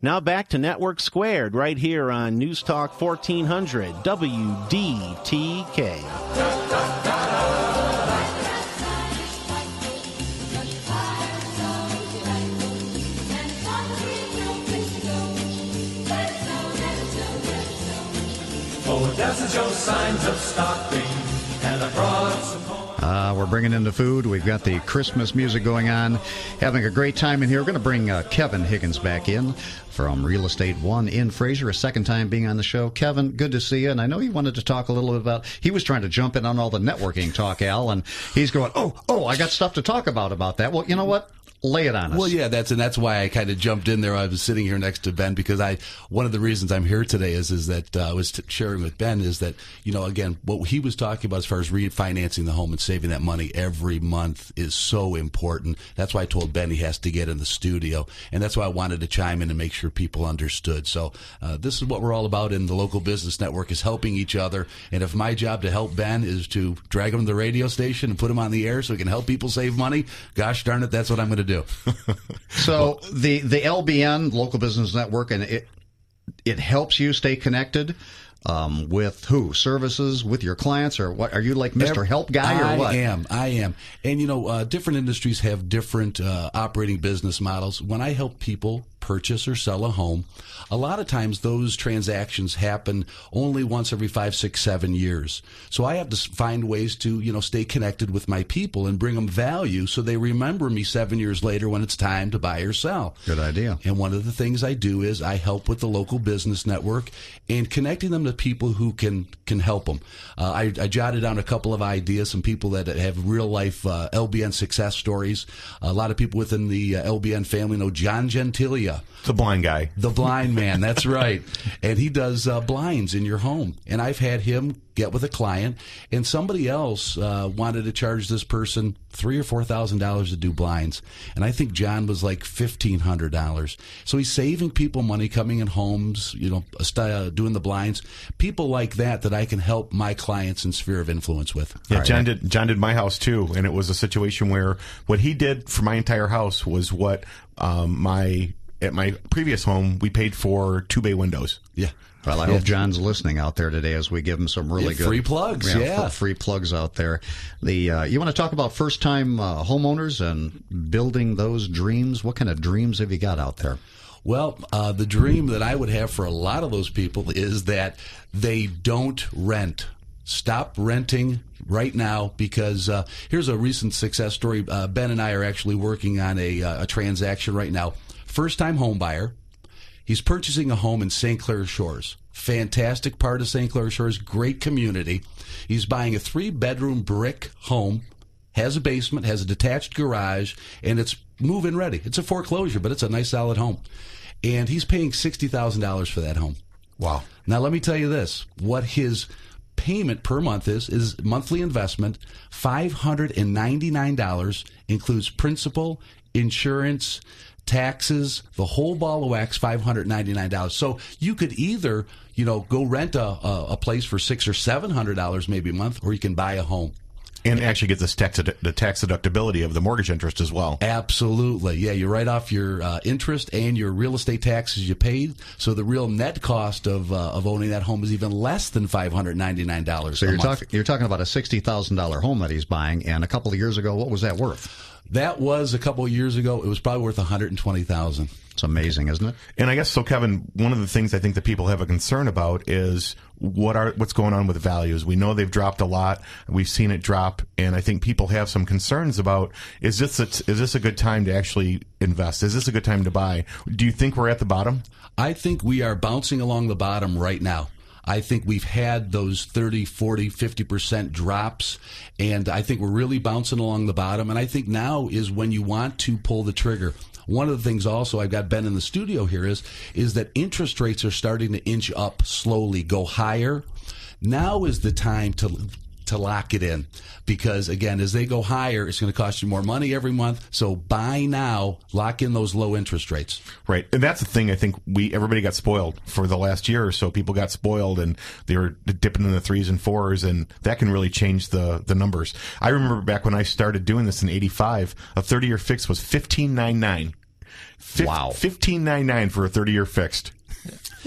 Now back to Network Squared right here on News Talk 1400 WDTK. Oh, doesn't show signs of stopping, and I brought some home. We're bringing in the food. We've got the Christmas music going on. Having a great time in here. We're going to bring Kevin Higgins back in from Real Estate One in Fraser, a second time being on the show. Kevin, good to see you. And I know you wanted to talk a little bit about, he was trying to jump in on all the networking talk, Al, and he's going, oh, I got stuff to talk about that. Well, you know what? Lay it on us. Well, yeah, that's why I kind of jumped in there. I was sitting here next to Ben because one of the reasons I'm here today is that I was sharing with Ben is that, again, what he was talking about as far as refinancing the home and saving that money every month is so important. That's why I told Ben he has to get in the studio, and that's why I wanted to chime in and make sure people understood. So this is what we're all about in the local business network, is helping each other. And if my job to help Ben is to drag him to the radio station and put him on the air so he can help people save money, gosh darn it, that's what I'm going to do. So the LBN, Local Business Network, and it helps you stay connected with who? Services, with your clients, or what? Are you like Mr. Help Guy or what? I am. And, different industries have different operating business models. When I help people purchase or sell a home, a lot of times those transactions happen only once every 5, 6, 7 years. So I have to find ways to, stay connected with my people and bring them value so they remember me 7 years later when it's time to buy or sell. Good idea. And one of the things I do is I help with the local business network and connecting them to people who can help them. I jotted down a couple of ideas, some people that have real life LBN success stories. A lot of people within the LBN family know John Gentilia. The blind guy. The blind man, that's right. And he does blinds in your home. And I've had him get with a client, and somebody else wanted to charge this person $3,000 or $4,000 to do blinds. And I think John was like $1,500. So he's saving people money coming in homes, doing the blinds. People like that I can help my clients and sphere of influence with. Yeah, Right. John did my house too, and it was a situation where what he did for my entire house was what at my previous home we paid for 2-bay windows. Yeah. Well, I hope John's listening out there today as we give him some really good free plugs. Free plugs out there. You want to talk about first-time homeowners and building those dreams? What kind of dreams have you got out there? Well, the dream that I would have for a lot of those people is that they don't rent. Stop renting right now, because here's a recent success story. Ben and I are actually working on a transaction right now. First-time home buyer. He's purchasing a home in St. Clair Shores. Fantastic part of St. Clair Shores, great community. He's buying a 3-bedroom brick home, has a basement, has a detached garage, and it's move-in ready. It's a foreclosure, but it's a nice, solid home. And he's paying $60,000 for that home. Wow. Now, let me tell you this. What his payment per month is monthly investment, $599, includes principal, insurance, taxes, the whole ball of wax, $599. So you could either, go rent a place for $600 or $700 maybe a month, or you can buy a home. And actually get the tax deductibility of the mortgage interest as well. Absolutely. Yeah, you write off your interest and your real estate taxes you paid. So the real net cost of owning that home is even less than $599 So you're talking about a $60,000 home that he's buying, and a couple of years ago, what was that worth? That was a couple of years ago. It was probably worth $120,000. It's amazing, isn't it? And I guess so, Kevin. One of the things I think that people have a concern about is what's going on with values. We know they've dropped a lot. We've seen it drop, and I think people have some concerns about is this a good time to actually invest? Is this a good time to buy? Do you think we're at the bottom? I think we are bouncing along the bottom right now. I think we've had those 30, 40, 50% drops, and I think we're really bouncing along the bottom. And I think now is when you want to pull the trigger. One of the things also, I've got Ben in the studio here, is that interest rates are starting to inch up slowly, go higher. Now is the time to lock it in, because again, as they go higher, it's going to cost you more money every month. So buy now, lock in those low interest rates. Right, and that's the thing. I think everybody got spoiled for the last year or so. People got spoiled, and they were dipping in the 3s and 4s, and that can really change the numbers. I remember back when I started doing this in '85, a 30-year fix was $15.99. Wow. $15.99 for a 30-year fixed.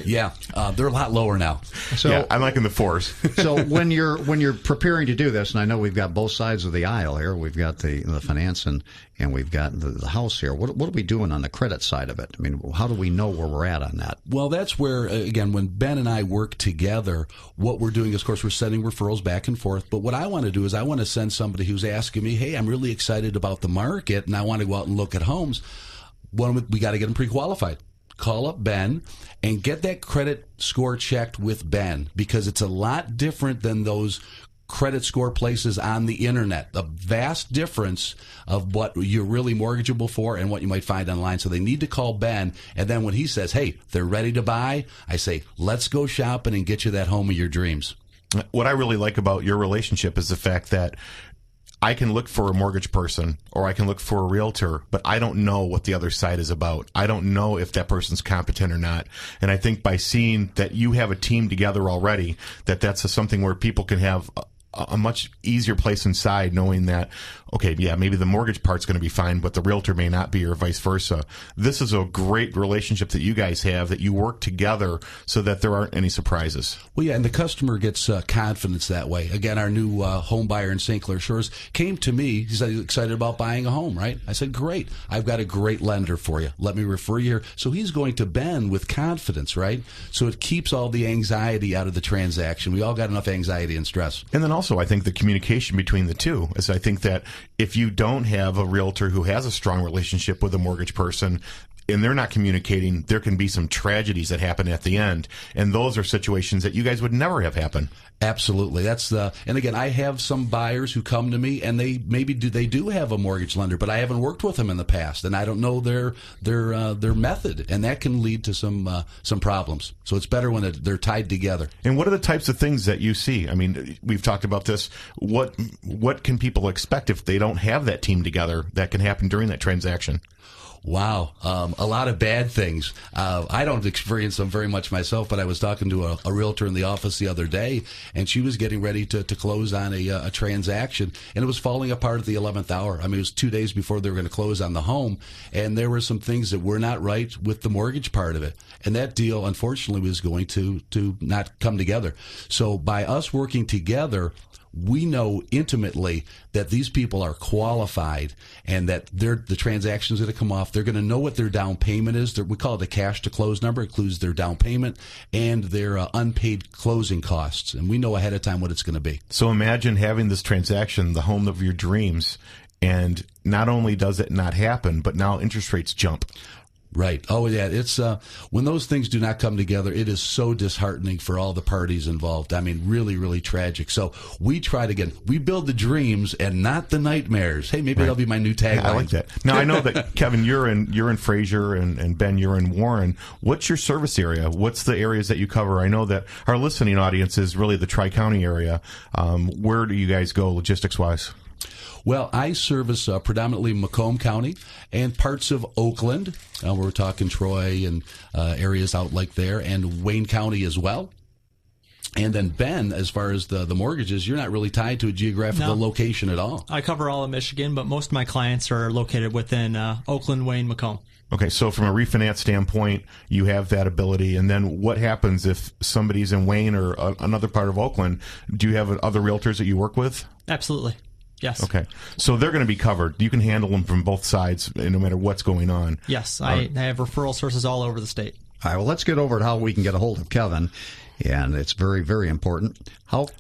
Yeah, they're a lot lower now. So yeah, I'm like in the fours. So when you're preparing to do this, and I know we've got both sides of the aisle here. We've got the finance and we've got the house here. What are we doing on the credit side of it? I mean, how do we know where we're at on that? Well, that's where, again, when Ben and I work together, what we're doing is, of course, we're sending referrals back and forth. But what I want to do is I want to send somebody who's asking me, hey, I'm really excited about the market, and I want to go out and look at homes. Well, we got to get them pre-qualified. Call up Ben and get that credit score checked with Ben, because it's a lot different than those credit score places on the internet. A vast difference of what you're really mortgageable for and what you might find online. So they need to call Ben, and then when he says, hey, they're ready to buy, I say, let's go shopping and get you that home of your dreams. What I really like about your relationship is the fact that I can look for a mortgage person or I can look for a realtor, but I don't know what the other side is about. I don't know if that person's competent or not. And I think by seeing that you have a team together already, that's something where people can have a much easier place inside, knowing that, okay, yeah, maybe the mortgage part's going to be fine, but the realtor may not be, or vice versa. This is a great relationship that you guys have, that you work together so that there aren't any surprises. Well, yeah, and the customer gets confidence that way. Again, our new home buyer in St. Clair Shores came to me. He said he's excited about buying a home, right? I said, great. I've got a great lender for you. Let me refer you here. So he's going to Ben with confidence, right? So it keeps all the anxiety out of the transaction. We all got enough anxiety and stress. And then also, I think the communication between the two is, I think that if you don't have a realtor who has a strong relationship with a mortgage person and they're not communicating, there can be some tragedies that happen at the end. And those are situations that you guys would never have happen. Absolutely. And again, I have some buyers who come to me and they do have a mortgage lender, but I haven't worked with them in the past and I don't know their method, and that can lead to some problems. So it's better when they're tied together. And what are the types of things that you see? I mean, we've talked about this. What can people expect if they don't have that team together that can happen during that transaction? Wow. A lot of bad things. I don't experience them very much myself, but I was talking to a realtor in the office the other day, and she was getting ready to close on a transaction, and it was falling apart at the 11th hour. I mean, it was 2 days before they were going to close on the home, and there were some things that were not right with the mortgage part of it. And that deal, unfortunately, was going to not come together. So by us working together, we know intimately that these people are qualified and that the transaction's going to come off. They're going to know what their down payment is. We call it the cash to close number. It includes their down payment and their unpaid closing costs. And we know ahead of time what it's going to be. So imagine having this transaction, the home of your dreams, and not only does it not happen, but now interest rates jump. Right. Oh, yeah. It's when those things do not come together, it is so disheartening for all the parties involved. I mean, really, really tragic. So we try to we build the dreams and not the nightmares. Hey, maybe that'll be my new tagline. Yeah, I like that. Now, I know that, Kevin, you're in Fraser, and Ben, you're in Warren. What's your service area? What's the areas that you cover? I know that our listening audience is really the Tri-County area. Where do you guys go logistics-wise? Well, I service predominantly Macomb County and parts of Oakland. We're talking Troy and areas out like there, and Wayne County as well. And then, Ben, as far as the mortgages, you're not really tied to a geographical location at all. I cover all of Michigan, but most of my clients are located within Oakland, Wayne, Macomb. Okay, so from a refinance standpoint, you have that ability. And then what happens if somebody's in Wayne or another part of Oakland? Do you have other realtors that you work with? Absolutely. Yes. Okay. So they're going to be covered. You can handle them from both sides no matter what's going on. Yes. I have referral sources all over the state. All right. Well, let's get over to how we can get a hold of Kevin. And it's very, very important.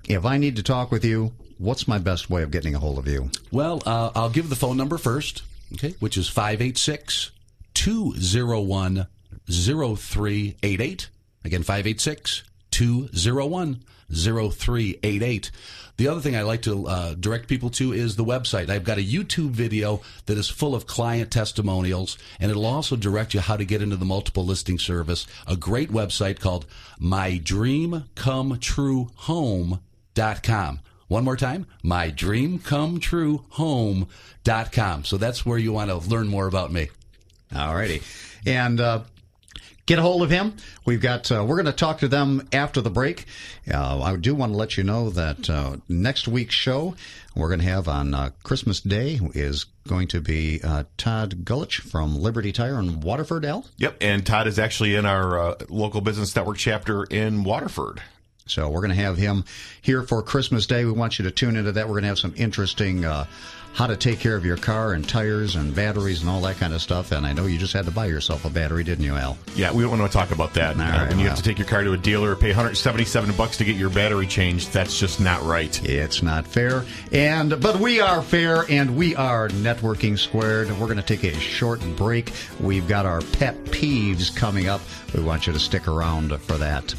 If I need to talk with you, what's my best way of getting a hold of you? Well, I'll give the phone number first, okay, which is 586-201-0388. Again, 586-201-0388. The other thing I like to direct people to is the website. I've got a YouTube video that is full of client testimonials, and it'll also direct you how to get into the multiple listing service. A great website called mydreamcometruehome.com. One more time, mydreamcometruehome.com. So that's where you want to learn more about me. All righty. And get a hold of him. We're going to talk to them after the break. I do want to let you know that next week's show we're going to have on Christmas Day is going to be Todd Gullich from Liberty Tire in Waterford, Al. Yep, and Todd is actually in our local business network chapter in Waterford. So we're going to have him here for Christmas Day. We want you to tune into that. We're going to have some interesting how to take care of your car and tires and batteries and all that kind of stuff. And I know you just had to buy yourself a battery, didn't you, Al? Yeah, we don't want to talk about that. When you have to take your car to a dealer, pay $177 to get your battery changed, that's just not right. It's not fair. But we are fair, and we are Networking Squared. We're going to take a short break. We've got our pet peeves coming up. We want you to stick around for that.